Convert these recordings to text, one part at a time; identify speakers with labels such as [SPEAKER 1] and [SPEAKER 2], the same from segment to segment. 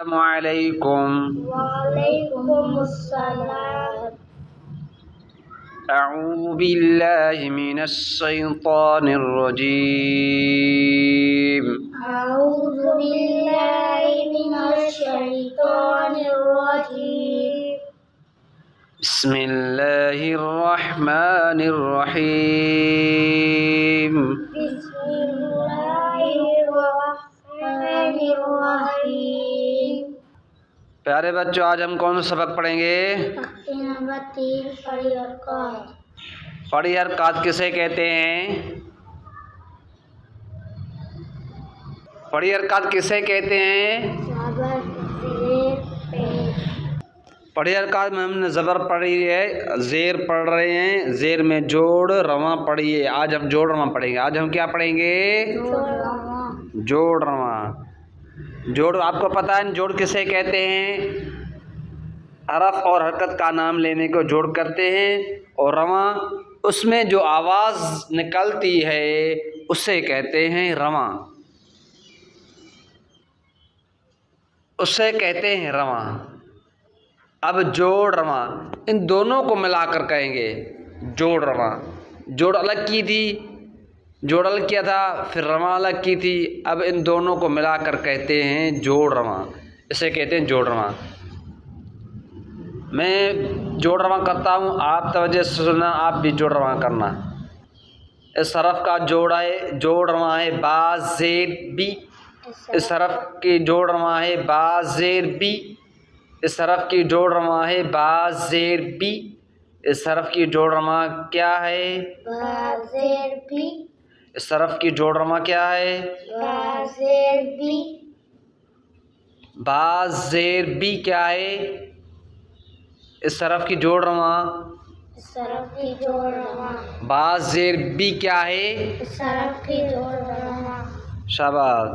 [SPEAKER 1] السلام علیکم۔
[SPEAKER 2] وعلیکم السلام۔
[SPEAKER 1] اعوذ باللہ من الشیطان الرجیم۔
[SPEAKER 2] اعوذ باللہ من الشیطان الرجیم۔
[SPEAKER 1] بسم اللہ الرحمن الرحیم۔
[SPEAKER 2] بسم اللہ الرحمن الرحیم۔
[SPEAKER 1] پیارے بچوں، آج ہم کون سا سبق پڑھیں گے؟
[SPEAKER 2] تختی نمبر 3 پڑھی حرکات۔
[SPEAKER 1] پڑھی حرکات کسے کہتے ہیں؟ پڑھی حرکات کسے کہتے ہیں؟
[SPEAKER 2] زبر، زیر، پیش۔
[SPEAKER 1] پڑھی حرکات میں ہم نے زبر پڑھی ہے، زیر پڑھ رہے ہیں، زیر میں جوڑ رواں پڑھی ہے۔ آج ہم جوڑ رواں پڑھیں گے۔ آج ہم کیا پڑھیں گے؟ جوڑ رواں۔ جوڑ آپ کو پتہ ہے جوڑ کسے کہتے ہیں؟ حرف اور حرکت کا نام لینے کو جوڑ کرتے ہیں، اور رواں اس میں جو آواز نکلتی ہے اسے کہتے ہیں رواں، اسے کہتے ہیں رواں۔ اب جوڑ رواں ان دونوں کو ملا کر کہیں گے جوڑ رواں۔ جوڑ الگ کی تھی، جوڑ الگ کیا تھا، پھر رواں الگ کی تھی، اب ان دونوں کو ملا کر کہتے ہیں جوڑ رواں، اسے کہتے ہیں جوڑ رواں۔ میں جوڑ رواں کرتا ہوں، آپ توجہ سے سننا، آپ بھی جوڑ رواں کرنا۔ اس حرف کا جوڑ رواں ہے با زیر بی۔ اس حرف کی جوڑ رواں ہے با زیر بی۔ اس حرف کی جوڑ رواں ہے با زیر بی۔ اس حرف کی جوڑ رواں کیا ہے؟
[SPEAKER 2] با زیر بی۔
[SPEAKER 1] اس حرف کی جوڑ رواں کیا ہے؟
[SPEAKER 2] با زیر بی۔
[SPEAKER 1] با زیر بی کیا ہے؟ اس حرف کی جوڑ رواں
[SPEAKER 2] اس حرف کی جوڑ رواں۔
[SPEAKER 1] با زیر بی کیا ہے؟
[SPEAKER 2] اس حرف کی جوڑ رواں۔
[SPEAKER 1] شاباش،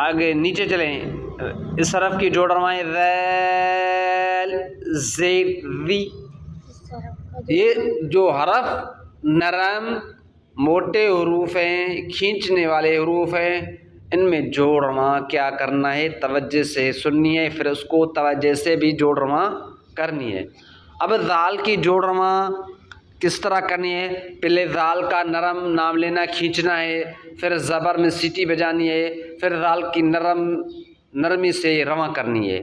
[SPEAKER 1] آگے نیچے چلیں۔ اس حرف کی جوڑ رواں ہے ذیل زیر ری۔ یہ جو حرف نرم موٹے حروف ہیں، کھینچنے والے حروف ہیں، ان میں جوڑ رواں کیا کرنا ہے؟ توجہ سے سننی ہے، پھر اس کو توجہ سے بھی جوڑ رواں کرنی ہے۔ اب ذال کی جوڑ رواں کس طرح کرنی ہے؟ پہلے ذال کا نرم نام لینا کھینچنا ہے، پھر زبر میں سیٹی بجانی ہے، پھر ذال کی نرمی سے رواں کرنی ہے۔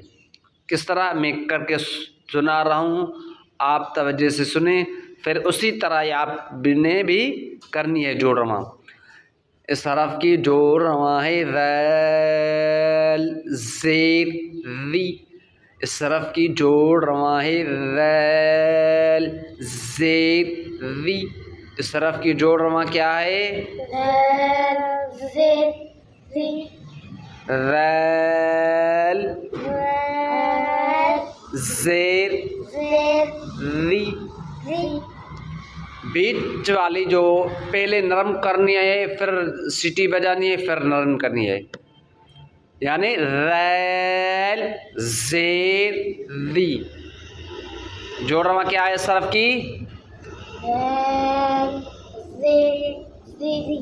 [SPEAKER 1] کس طرح میں کر کے سنا رہا ہوں، آپ توجہ سے سنیں، پھر اسی طرح آپ نے بھی کرنی ہے جوڑ رواں۔ اس حرف کی جوڑ رواں ہے ذیل زیر ری۔ اس حرف کی جوڑ رواں ہے ذیل زیر ری۔ اس حرف کی جوڑ رواں کیا ہے؟
[SPEAKER 2] ذیل زیر ری۔
[SPEAKER 1] ذیل زیر
[SPEAKER 2] زیر
[SPEAKER 1] ری۔
[SPEAKER 2] ری۔
[SPEAKER 1] بیچ والی جو پہلے نرم کرنی ہے، پھر سیٹی بجانی ہے، پھر نرم کرنی ہے، یعنی ذیل زیر ری۔ جوڑ رواں کیا ہے اس حرف کی؟
[SPEAKER 2] ذیل زیر ری۔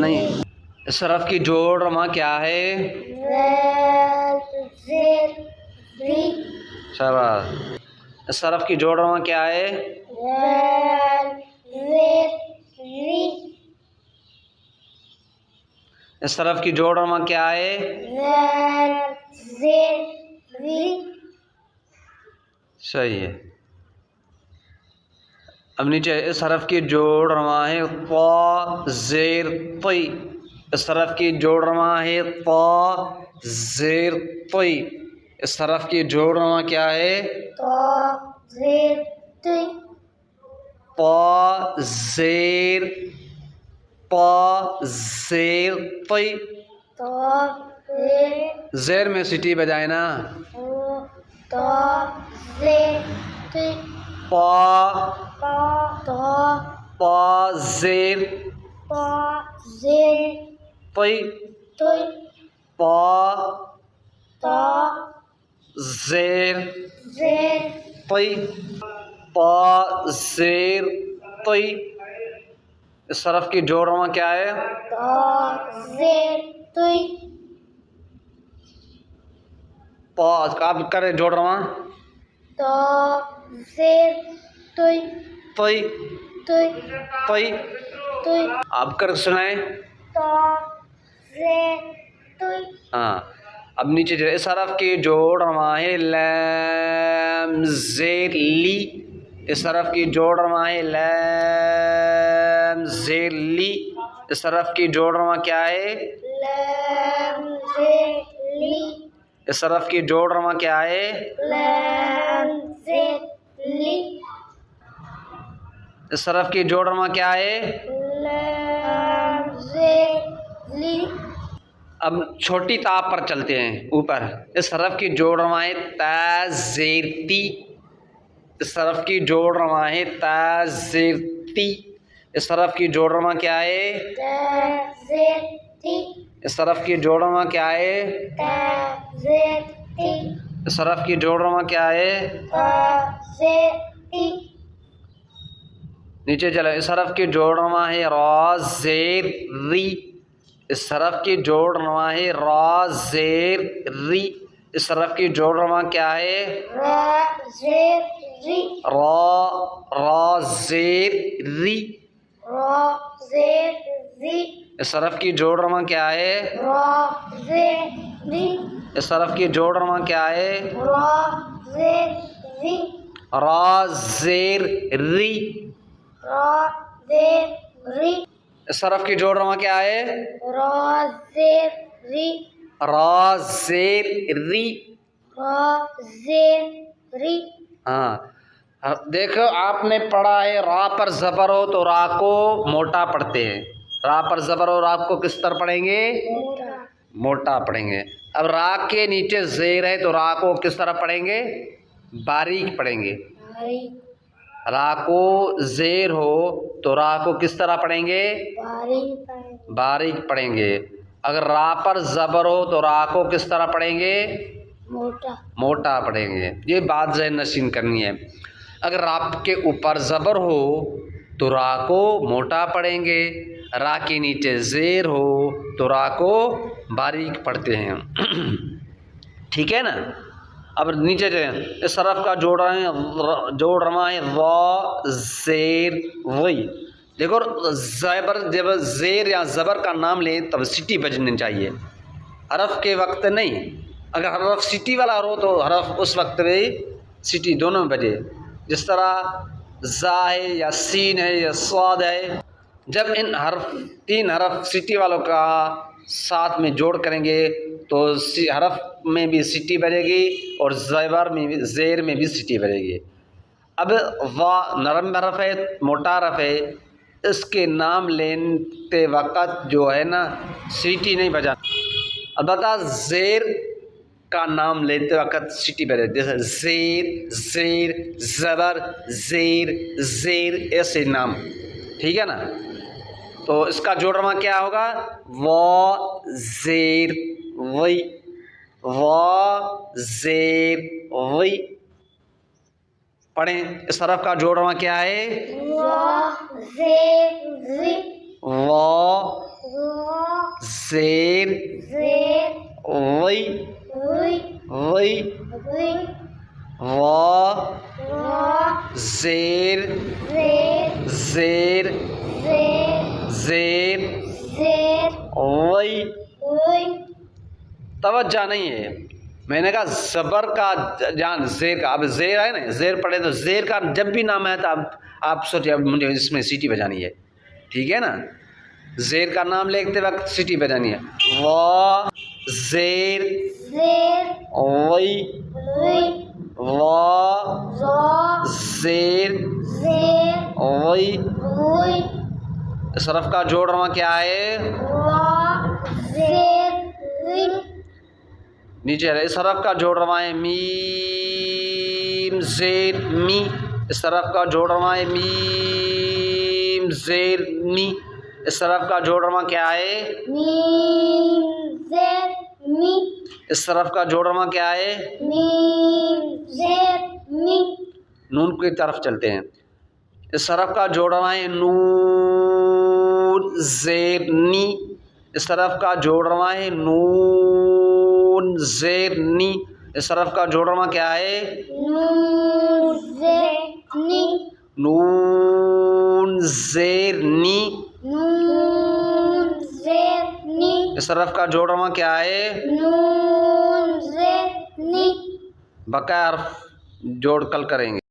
[SPEAKER 1] نہیں، اس حرف کی جوڑ رواں کیا ہے؟
[SPEAKER 2] ذیل زیر ری۔
[SPEAKER 1] شاباش، اس حرف کی جوڑ رواں کیا ہے؟
[SPEAKER 2] ذیل زیر ری۔
[SPEAKER 1] اس حرف کی جوڑ رواں کیا ہے؟
[SPEAKER 2] ذیل زیر ری۔
[SPEAKER 1] صحیح ہے۔ اب نیچے اس حرف کی جوڑ رواں ہے طا زیر طی۔ اس حرف کی جوڑ رواں ہے طا زیر طی۔ اس حرف کی جوڑ رواں کیا ہے؟
[SPEAKER 2] طا زیر تی۔
[SPEAKER 1] طا زیر طی۔
[SPEAKER 2] طا زیر
[SPEAKER 1] زیر میں سیٹی بجائے نا۔
[SPEAKER 2] طا زیر تی۔
[SPEAKER 1] طا
[SPEAKER 2] طا
[SPEAKER 1] زیر
[SPEAKER 2] زیر
[SPEAKER 1] طی۔
[SPEAKER 2] تی۔
[SPEAKER 1] طا زیر
[SPEAKER 2] زیر
[SPEAKER 1] طی۔ طا زیر طی۔ اس حرف کی جوڑ رواں کیا ہے؟
[SPEAKER 2] طا زیر تی۔
[SPEAKER 1] तो आप करें जोड़ रवा
[SPEAKER 2] तो जेर तुई
[SPEAKER 1] तोई
[SPEAKER 2] तुई
[SPEAKER 1] तोई
[SPEAKER 2] तुई
[SPEAKER 1] आप कर सुनाए
[SPEAKER 2] तो जेर तुई
[SPEAKER 1] हाँ। अब नीचे जो इस हरफ की जोड़ रवा है लैम ज़ेर ली, इस हरफ की जोड़ रवा है लैम ज़ेर ली, इस हरफ की जोड़ रवा क्या है
[SPEAKER 2] लैम जेर ली
[SPEAKER 1] इस हरफ की जोड़ रवा क्या है
[SPEAKER 2] लैम जेर ली
[SPEAKER 1] इस हरफ की जोड़ रवा क्या है
[SPEAKER 2] लैम जेर ली
[SPEAKER 1] अब छोटी ता पर चलते हैं ऊपर, इस हरफ की जोड़ रवा है ता ज़ेर ती, इस हरफ की जोड़ रवा है ता ज़ेर ती, इस हरफ की जोड़ रवा क्या है
[SPEAKER 2] जेर ती
[SPEAKER 1] इस हरफ की जोड़ रवा क्या है
[SPEAKER 2] जेर ती
[SPEAKER 1] इस हरफ की जोड़ रवा क्या है
[SPEAKER 2] जेर ती
[SPEAKER 1] नीचे चलो, इस हरफ की जोड़ रवा है रा ज़ेर री, इस हरफ की जोड़ रवा है रा ज़ेर री, इस हरफ की जोड़ रवा क्या है
[SPEAKER 2] रा जेर री
[SPEAKER 1] रा ज़ेर री,
[SPEAKER 2] रा जेर री
[SPEAKER 1] इस हरफ की जोड़ रवा क्या है
[SPEAKER 2] रा जेर री
[SPEAKER 1] इस हरफ की जोड़ रवा क्या है
[SPEAKER 2] रा जेर री
[SPEAKER 1] रा ज़ेर री,
[SPEAKER 2] रा जेर री
[SPEAKER 1] इस हरफ की जोड़ रवा क्या है
[SPEAKER 2] रा जेर री
[SPEAKER 1] रा ज़ेर री।
[SPEAKER 2] रा जेर री
[SPEAKER 1] हाँ, देखो आपने पढ़ा है रा पर ज़बर हो तो रा को मोटा पढ़ते हैं, रा पर ज़बर हो रा को किस तरह पढ़ेंगे
[SPEAKER 2] मोटा
[SPEAKER 1] मोटा पढ़ेंगे। अब रा के नीचे ज़ेर है तो रा को किस तरह पढ़ेंगे बारीक पढ़ेंगे।
[SPEAKER 2] बारीक
[SPEAKER 1] रा को ज़ेर हो तो रा को किस तरह पढ़ेंगे
[SPEAKER 2] बारीक
[SPEAKER 1] बारीक पढ़ेंगे। अगर रा पर ज़बर हो तो रा को किस तरह पढ़ेंगे
[SPEAKER 2] मोटा
[SPEAKER 1] मोटा पढ़ेंगे। ये बात ज़हन नशीन करनी है। अगर रा के ऊपर ज़बर हो तो रा को मोटा पढ़ेंगे, रा के नीचे ज़ेर हो तो रा को बारीक पढ़ते हैं। ठीक है ना। अब नीचे जो इस हरफ का जोड़ रवा है रा ज़ेर वही। देखो ज़बर जब ज़ेर या ज़बर का नाम लें तब सीटी बजनी चाहिए, हरफ के वक्त नहीं। अगर हरफ सीटी वाला हो तो हरफ उस वक्त में सीटी दोनों में बजे। जिस तरह ज़ा है या सीन है या स्वाद है, जब इन हरफ तीन हरफ सीटी वालों का साथ में जोड़ करेंगे तो हरफ में भी सीटी बजेगी और ज़बर में भी ज़ेर में भी सीटी बजेगी। अब वा नरम हरफ है मोटा हरफ है, इसके नाम लेते वक़्त जो है ना सीटी नहीं बजा। अलबत्ता ज़ेर का नाम लेते वक़्त सीटी बजे, जैसे ज़ेर ज़ेर ज़बर ज़ेर ज़ेर ऐसे नाम। ठीक है ना। तो इसका जोड़वा क्या होगा वा ज़ेर वही वा ज़ेर वही। पढ़ें इस हरफ का जोड़वा क्या है
[SPEAKER 2] वा जेर री
[SPEAKER 1] वा
[SPEAKER 2] वा
[SPEAKER 1] ज़ेर
[SPEAKER 2] जेर
[SPEAKER 1] वही
[SPEAKER 2] री
[SPEAKER 1] वही
[SPEAKER 2] री
[SPEAKER 1] वा
[SPEAKER 2] वा
[SPEAKER 1] ज़ेर
[SPEAKER 2] जेर
[SPEAKER 1] ज़ेर
[SPEAKER 2] जेर
[SPEAKER 1] ज़ेर
[SPEAKER 2] जेर
[SPEAKER 1] वही।
[SPEAKER 2] री
[SPEAKER 1] तवज्जो नहीं है, मैंने कहा ज़बर का जान ज़ेर का। अब ज़ेर है ना, ज़ेर पढ़े तो ज़ेर का जब भी नाम है तो आप सोचिए अब मुझे इसमें सीटी बजानी है। ठीक है ना। ज़ेर का नाम लेते वक्त सीटी बजानी है वा ज़ेर
[SPEAKER 2] जेर
[SPEAKER 1] वही
[SPEAKER 2] री
[SPEAKER 1] वा
[SPEAKER 2] वा
[SPEAKER 1] ज़ेर
[SPEAKER 2] जेर
[SPEAKER 1] वही।
[SPEAKER 2] री
[SPEAKER 1] इस हरफ का जोड़वा क्या है
[SPEAKER 2] वा जेर री
[SPEAKER 1] नीचे है। इस हरफ का जोड़वा है मीम ज़ेर मी, इस हरफ का जोड़वा है मीम ज़ेर मी, इस हरफ का जोड़वा क्या है
[SPEAKER 2] मीम जेर मी
[SPEAKER 1] इस तरफ का जोड़वा क्या है
[SPEAKER 2] मीम जेर मी
[SPEAKER 1] नून की तरफ चलते हैं। इस तरफ का जोड़वा है नून ज़ेर नी, इस तरफ का जोड़वा है नून ज़ेर नी, اس حرف کا جوڑواں کیا ہے؟
[SPEAKER 2] نون زیر نی
[SPEAKER 1] نون زیر نی.
[SPEAKER 2] نون زیر نی
[SPEAKER 1] اس حرف کا جوڑواں کیا ہے؟
[SPEAKER 2] نون زیر نی
[SPEAKER 1] بقایا حرف جوڑ کل کریں گے.